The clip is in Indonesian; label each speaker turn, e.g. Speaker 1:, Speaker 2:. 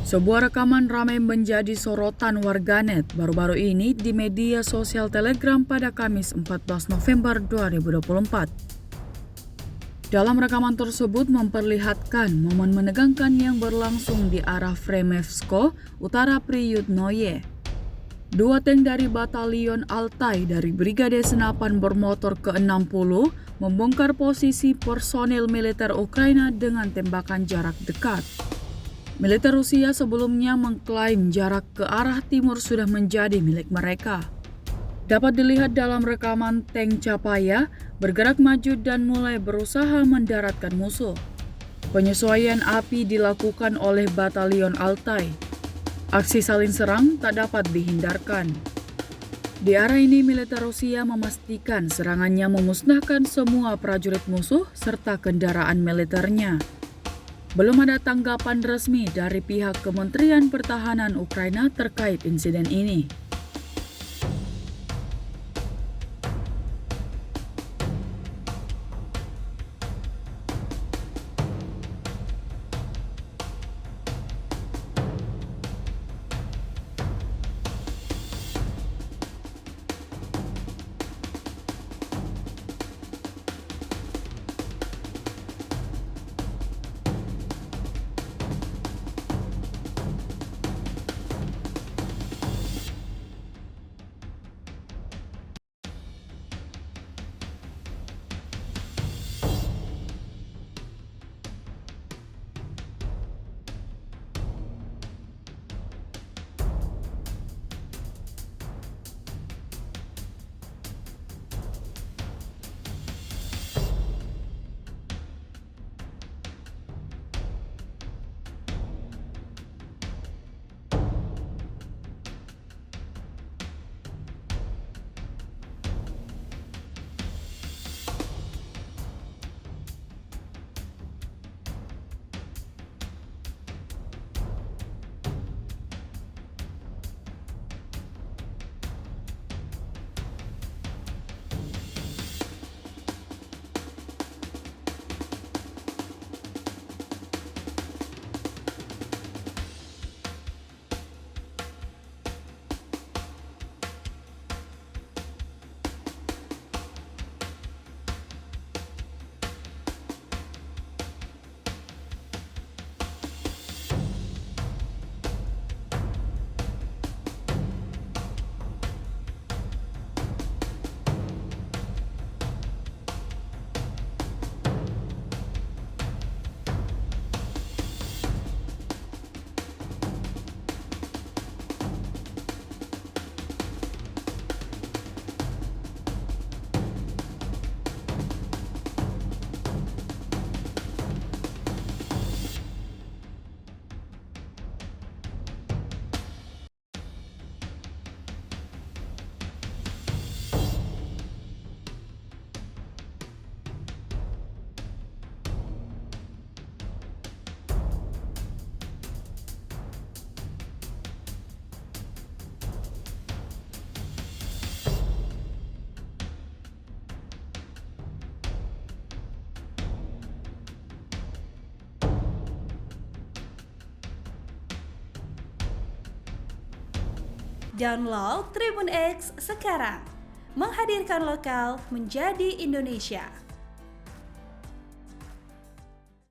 Speaker 1: Sebuah rekaman ramai menjadi sorotan warganet baru-baru ini di media sosial Telegram pada Kamis 14 November 2024. Dalam rekaman tersebut memperlihatkan momen menegangkan yang berlangsung di arah Fremevsko, utara Priyutnoye. Dua tank dari Batalion Altai dari Brigade Senapan Bermotor ke-60 membongkar posisi personil militer Ukraina dengan tembakan jarak dekat. Militer Rusia sebelumnya mengklaim jarak ke arah timur sudah menjadi milik mereka. Dapat dilihat dalam rekaman tank Chapaya bergerak maju dan mulai berusaha mendaratkan musuh. Penyesuaian api dilakukan oleh Batalion Altai. Aksi saling serang tak dapat dihindarkan. Di arah ini militer Rusia memastikan serangannya memusnahkan semua prajurit musuh serta kendaraan militernya. Belum ada tanggapan resmi dari pihak Kementerian Pertahanan Ukraina terkait insiden ini.
Speaker 2: Download Tribun X sekarang, menghadirkan lokal menjadi Indonesia.